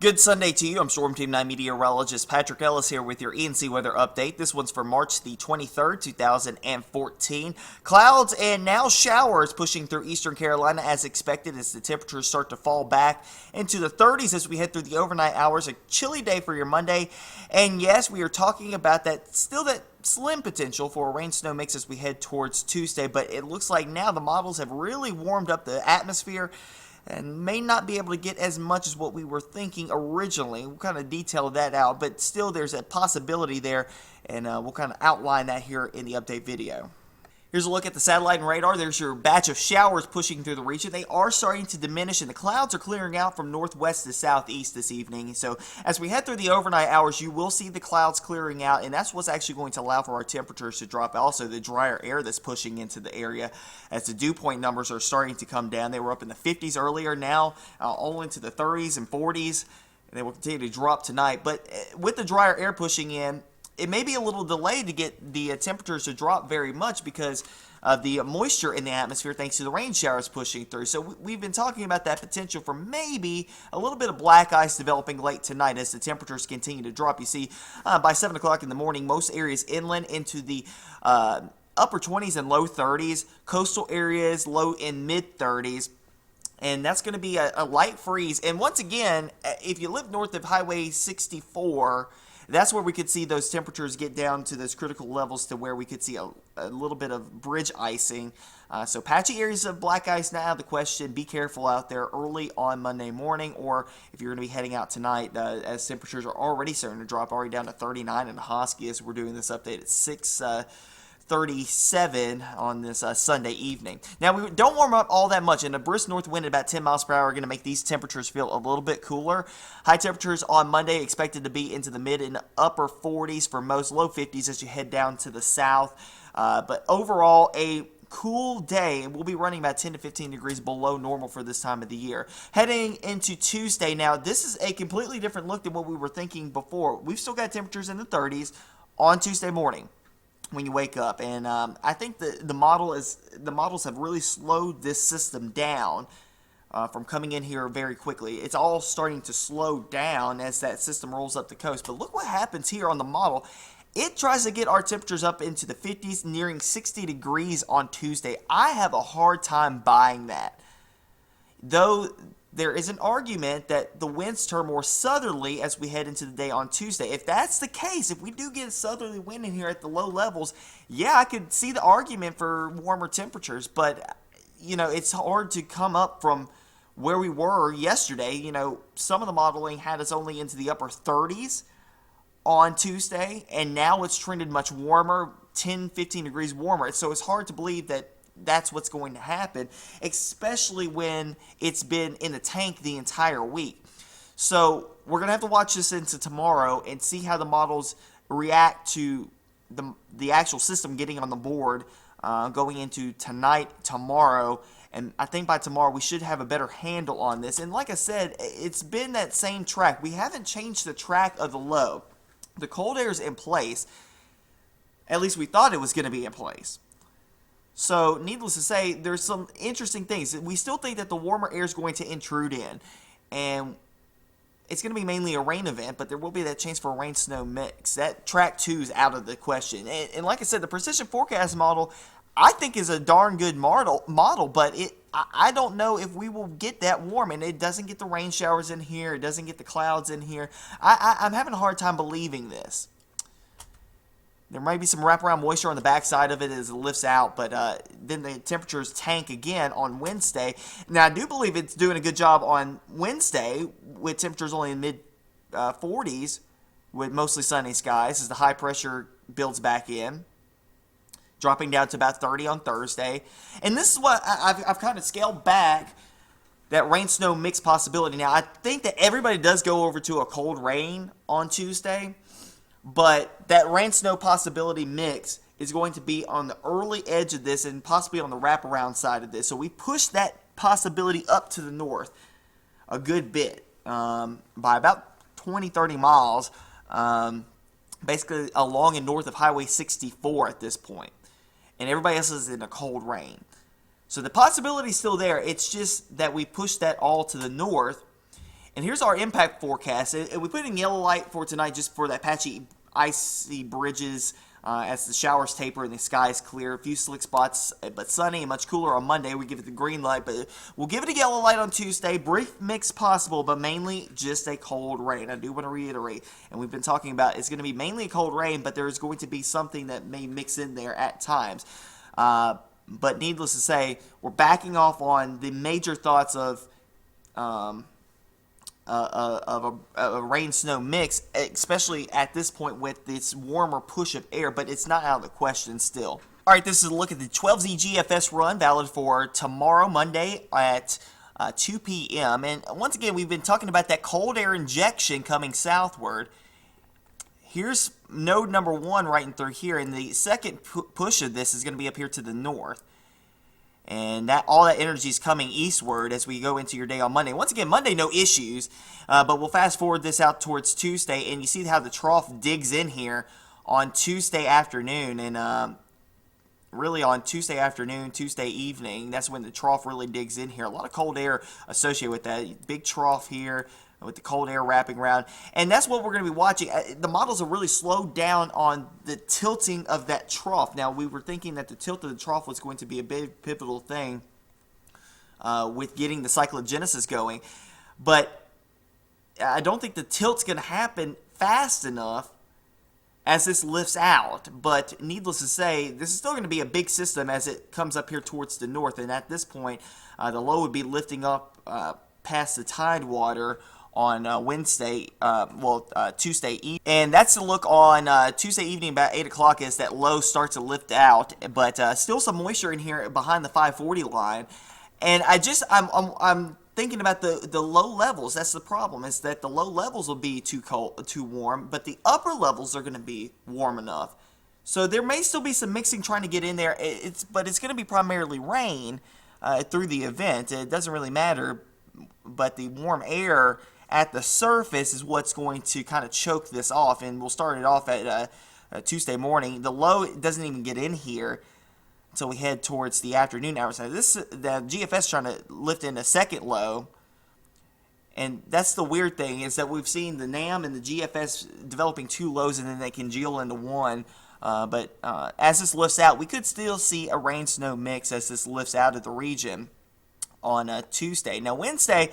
Good Sunday to you. I'm Storm Team 9 Meteorologist Patrick Ellis here with your ENC Weather Update. This one's for March the 23rd, 2014. Clouds and now showers pushing through eastern Carolina as expected as the temperatures start to fall back into the 30s as we head through the overnight hours. A chilly day for your Monday. And yes, we are talking about that slim potential for a rain-snow mix as we head towards Tuesday, but it looks like now the models have really warmed up the atmosphere and may not be able to get as much as what we were thinking originally. We'll kind of detail that out, but still there's a possibility there, and we'll kind of outline that here in the update video. Here's a look at the satellite and radar. There's your batch of showers pushing through the region. They are starting to diminish, and the clouds are clearing out from northwest to southeast this evening. So as we head through the overnight hours, you will see the clouds clearing out, and that's what's actually going to allow for our temperatures to drop. Also, the drier air that's pushing into the area as the dew point numbers are starting to come down. They were up in the 50s earlier, now all into the 30s and 40s, and they will continue to drop tonight. But with the drier air pushing in, it may be a little delayed to get the temperatures to drop very much because of the moisture in the atmosphere thanks to the rain showers pushing through. So we've been talking about that potential for maybe a little bit of black ice developing late tonight as the temperatures continue to drop. You see, by 7 o'clock in the morning, most areas inland into the upper 20s and low 30s, coastal areas low and mid 30s. And that's going to be a light freeze. And once again, if you live north of Highway 64, that's where we could see those temperatures get down to those critical levels to where we could see a little bit of bridge icing. So patchy areas of black ice now out of the question. Be careful out there early on Monday morning, or if you're going to be heading out tonight, as temperatures are already starting to drop, already down to 39 in Hosky as we're doing this update at 6:37 on this Sunday evening. Now, we don't warm up all that much, and a brisk north wind at about 10 miles per hour are going to make these temperatures feel a little bit cooler. High temperatures on Monday expected to be into the mid and upper 40s for most, low 50s as you head down to the south. But overall, a cool day. We'll be running about 10 to 15 degrees below normal for this time of the year. Heading into Tuesday, now this is a completely different look than what we were thinking before. We've still got temperatures in the 30s on Tuesday morning when you wake up, and I think the models have really slowed this system down from coming in here very quickly. It's all starting to slow down as that system rolls up the coast. But look what happens here on the model. It tries to get our temperatures up into the 50s, nearing 60 degrees on Tuesday. I have a hard time buying that, though. There is an argument that the winds turn more southerly as we head into the day on Tuesday. If that's the case, if we do get a southerly wind in here at the low levels, yeah, I could see the argument for warmer temperatures. But, it's hard to come up from where we were yesterday. Some of the modeling had us only into the upper 30s on Tuesday, and now it's trended much warmer, 10, 15 degrees warmer. So it's hard to believe that that's what's going to happen, especially when it's been in the tank the entire week. So we're going to have to watch this into tomorrow and see how the models react to the actual system getting on the board going into tonight, tomorrow. And I think by tomorrow we should have a better handle on this. And like I said, it's been that same track. We haven't changed the track of the low. The cold air is in place. At least we thought it was going to be in place. So, needless to say, there's some interesting things. We still think that the warmer air is going to intrude in, and it's going to be mainly a rain event, but there will be that chance for a rain-snow mix. That track 2 is out of the question. And like I said, the precision forecast model, I think, is a darn good model, but I don't know if we will get that warm, and it doesn't get the rain showers in here. It doesn't get the clouds in here. I'm having a hard time believing this. There might be some wraparound moisture on the backside of it as it lifts out, but then the temperatures tank again on Wednesday. Now, I do believe it's doing a good job on Wednesday with temperatures only in mid-40s with mostly sunny skies as the high pressure builds back in, dropping down to about 30 on Thursday. And this is what I've kind of scaled back that rain-snow mix possibility. Now, I think that everybody does go over to a cold rain on Tuesday, but that rain-snow possibility mix is going to be on the early edge of this and possibly on the wraparound side of this. So we push that possibility up to the north a good bit by about 20, 30 miles, basically along and north of Highway 64 at this point. And everybody else is in a cold rain. So the possibility is still there. It's just that we push that all to the north. And here's our impact forecast. And we put in yellow light for tonight just for that patchy, icy bridges as the showers taper and the sky is clear. A few slick spots, but sunny and much cooler on Monday. We give it the green light, but we'll give it a yellow light on Tuesday. Brief mix possible, but mainly just a cold rain. I do want to reiterate, and we've been talking about it's going to be mainly a cold rain, but there's going to be something that may mix in there at times. But needless to say, we're backing off on the major thoughts of a rain-snow mix, especially at this point with this warmer push of air, but it's not out of the question still. All right, this is a look at the 12Z GFS run, valid for tomorrow, Monday at 2 p.m. And once again, we've been talking about that cold air injection coming southward. Here's node number 1 right in through here, and the second push of this is going to be up here to the north. And all that energy is coming eastward as we go into your day on Monday. Once again, Monday, no issues, but we'll fast forward this out towards Tuesday, and you see how the trough digs in here on Tuesday afternoon, and really on Tuesday afternoon, Tuesday evening, that's when the trough really digs in here. A lot of cold air associated with that. Big trough here with the cold air wrapping around. And that's what we're going to be watching. The models have really slowed down on the tilting of that trough. Now, we were thinking that the tilt of the trough was going to be a big pivotal thing with getting the cyclogenesis going. But I don't think the tilt's going to happen fast enough as this lifts out. But needless to say, this is still going to be a big system as it comes up here towards the north. And at this point, the low would be lifting up past the tidewater on Wednesday, Tuesday evening. And that's the look on Tuesday evening about 8 o'clock as that low starts to lift out. But still some moisture in here behind the 540 line. And I'm thinking about the low levels. That's the problem, is that the low levels will be too cold, too warm, but the upper levels are going to be warm enough. So there may still be some mixing trying to get in there. But it's going to be primarily rain through the event. It doesn't really matter. But the warm air at the surface is what's going to kind of choke this off, and we'll start it off at Tuesday morning. The low doesn't even get in here until we head towards the afternoon hours. Now, the GFS trying to lift in a second low, and that's the weird thing, is that we've seen the NAM and the GFS developing two lows, and then they congeal into one. But as this lifts out, we could still see a rain-snow mix as this lifts out of the region on Tuesday. Now, Wednesday,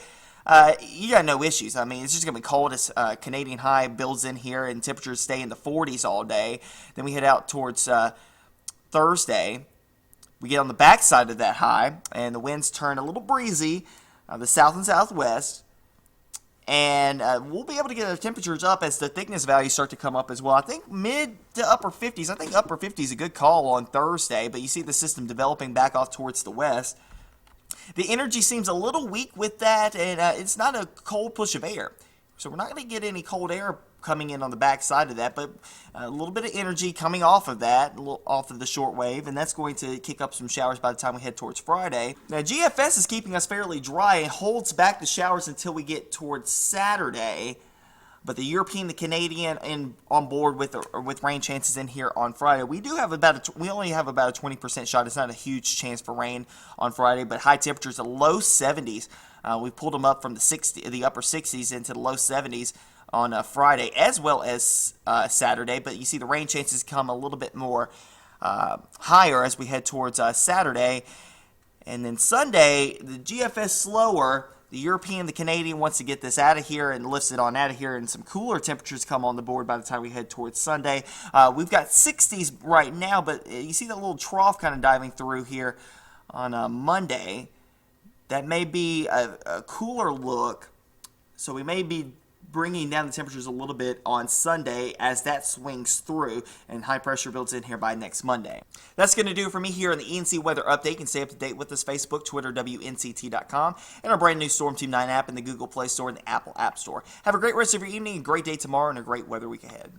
you got no issues. I mean, it's just going to be cold as Canadian high builds in here and temperatures stay in the 40s all day. Then we head out towards Thursday. We get on the backside of that high, and the winds turn a little breezy, the south and southwest. And we'll be able to get the temperatures up as the thickness values start to come up as well. I think mid to upper 50s. I think upper 50s is a good call on Thursday, but you see the system developing back off towards the west. The energy seems a little weak with that, and it's not a cold push of air. So we're not going to get any cold air coming in on the back side of that, but a little bit of energy coming off of that, off of the short wave, and that's going to kick up some showers by the time we head towards Friday. Now, GFS is keeping us fairly dry and holds back the showers until we get towards Saturday. But the European, the Canadian, on board with rain chances in here on Friday. We do have we only have about a 20% shot. It's not a huge chance for rain on Friday, but high temperatures, the low 70s. We pulled them up from the upper 60s into the low 70s on Friday, as well as Saturday. But you see the rain chances come a little bit more higher as we head towards Saturday. And then Sunday, the GFS slower. The European, the Canadian wants to get this out of here and lifts it on out of here, and some cooler temperatures come on the board by the time we head towards Sunday. We've got 60s right now, but you see that little trough kind of diving through here on Monday. That may be a cooler look, so we may be bringing down the temperatures a little bit on Sunday as that swings through and high pressure builds in here by next Monday. That's going to do it for me here on the ENC Weather Update. You can stay up to date with us Facebook, Twitter, WNCT.com, and our brand new Storm Team 9 app in the Google Play Store and the Apple App Store. Have a great rest of your evening, a great day tomorrow, and a great weather week ahead.